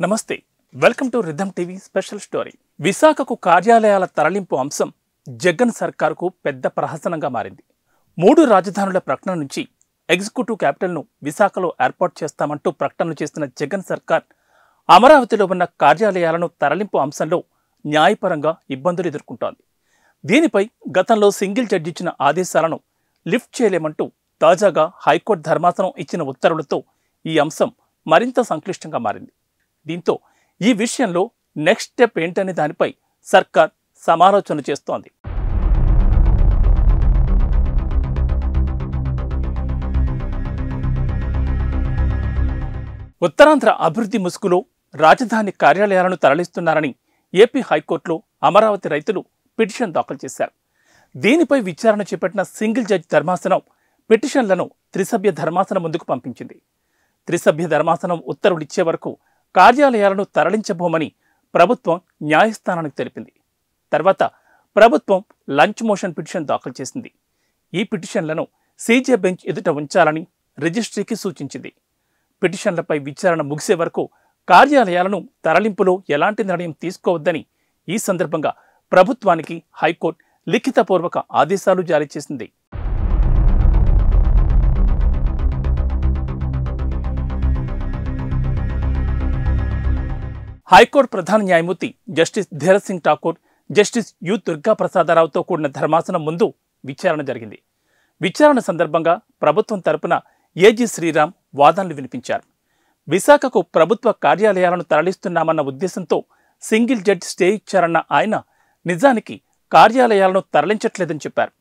నమస్తే welcome to rhythm TV special story. విశాఖకు కార్యాలయాల తరలింపు అంశం జగన్ సర్కారుకు పెద్ద ప్రహసనంగా మారింది. 3 రాజధానుల ప్రకటన నుంచి ఎగ్జిక్యూటివ్ క్యాపిటల్ను విశాఖలో ఏర్పాటు చేస్తామంటూ ప్రకటనలు చేస్తున్న జగన్ సర్కార్ అమరావతిలో ఉన్న కార్యాలయాలను తరలింపు అంశంలో న్యాయపరంగా ఇబ్బందులు ఎదుర్కొంటోంది. దీనిపై గతంలో సింగిల్ జడ్జి ఇచ్చిన ఆదేశాలను లిఫ్ట్ చేయలేమంటూ తాజాగా హైకోర్టు ధర్మాసనం ఇచ్చిన ఉత్తర్వులతో ఈ అంశం మరింత సంక్లిష్టంగా మారింది. దీంతో ఈ విషయంలో నెక్స్ట్ స్టెప్ ఏంటనే దానిపై సర్కార్ సమాలోచన చేస్తోంది. ఉత్తరాంధ్ర అభివృద్ధి ముసుగులో రాజధాని కార్యాలయాలను తరలిస్తున్నారని ఏపీ హైకోర్టులో అమరావతి రైతులు పిటిషన్ దాఖలు చేశారు. దీనిపై విచారణ చేపట్టిన సింగిల్ జడ్జి ధర్మాసనం పిటిషన్లను త్రిసభ్య ధర్మాసనం ముందుకు పంపించింది. త్రిసభ్య ధర్మాసనం ఉత్తర్వులిచ్చే వరకు కార్యాలయాలను తరలించబోమని ప్రభుత్వం న్యాయస్థానానికి తెలిపింది. తర్వాత ప్రభుత్వం లంచ్ మోషన్ పిటిషన్ దాఖలు చేసింది. ఈ పిటిషన్లను సీజే బెంచ్ ఎదుట ఉంచాలని రిజిస్ట్రీకి సూచించింది. పిటిషన్లపై విచారణ ముగిసే వరకు కార్యాలయాలను తరలింపులో ఎలాంటి నిర్ణయం తీసుకోవద్దని ఈ సందర్భంగా ప్రభుత్వానికి హైకోర్టు లిఖితపూర్వక ఆదేశాలు జారీ చేసింది. హైకోర్టు ప్రధాన న్యాయమూర్తి justice Dheeraj Singh Thakur, justice U Durga ప్రసాదరావుతో కూడిన ధర్మాసనం ముందు విచారణ జరిగింది. విచారణ సందర్భంగా ప్రభుత్వం తరపున ఏజీ శ్రీరామ్ వాదనలు వినిపించారు. విశాఖకు ప్రభుత్వ కార్యాలయాలను తరలిస్తున్నామన్న ఉద్దేశంతో సింగిల్ జడ్జి స్టే ఇచ్చారన్న ఆయన నిజానికి కార్యాలయాలను తరలించట్లేదని చెప్పారు.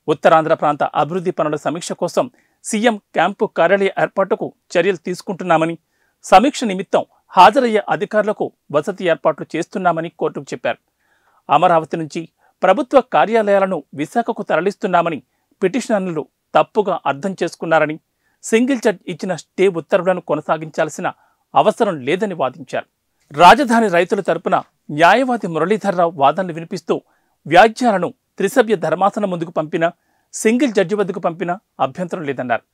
ఉత్తరాంధ్ర ప్రాంత అభివృద్ధి పనుల సమీక్ష కోసం సీఎం క్యాంపు కార్యాలయ ఏర్పాటుకు చర్యలు తీసుకుంటున్నామని, సమీక్ష నిమిత్తం హాజరయ్యే అధికారులకు వసతి ఏర్పాట్లు చేస్తున్నామని కోర్టుకు చెప్పారు. అమరావతి నుంచి ప్రభుత్వ కార్యాలయాలను విశాఖకు తరలిస్తున్నామని పిటిషనర్లు తప్పుగా అర్థం చేసుకున్నారని, సింగిల్ జడ్జి ఇచ్చిన స్టే ఉత్తర్వులను కొనసాగించాల్సిన అవసరం లేదని వాదించారు. రాజధాని రైతుల తరపున న్యాయవాది మురళీధర్రావు వాదనలు వినిపిస్తూ వ్యాజ్యాలను త్రిసభ్య ధర్మాసనం ముందుకు పంపినా, సింగిల్ జడ్జి వద్దకు పంపినా అభ్యంతరం లేదన్నారు.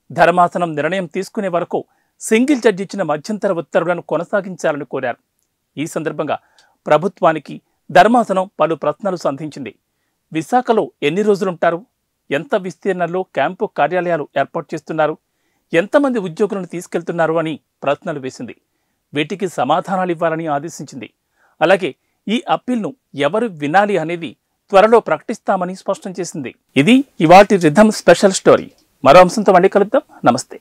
ధర్మాసనం నిర్ణయం తీసుకునే వరకు సింగిల్ జడ్జి ఇచ్చిన మధ్యంతర ఉత్తర్వులను కొనసాగించాలని కోరారు. ఈ సందర్భంగా ప్రభుత్వానికి ధర్మాసనం పలు ప్రశ్నలు సంధించింది. విశాఖలో ఎన్ని రోజులుంటారు, ఎంత విస్తీర్ణంలో క్యాంపు కార్యాలయాలు ఏర్పాటు చేస్తున్నారు, ఎంతమంది ఉద్యోగులను తీసుకెళ్తున్నారు అని ప్రశ్నలు వేసింది. వీటికి సమాధానాలు ఇవ్వాలని ఆదేశించింది. అలాగే ఈ అప్పీల్ను ఎవరు వినాలి అనేది త్వరలో ప్రకటిస్తామని స్పష్టం చేసింది. ఇది ఇవాల్టి రిథమ్ స్పెషల్ స్టోరీ. మరో అంశంతో మళ్ళీ కలుద్దాం. నమస్తే.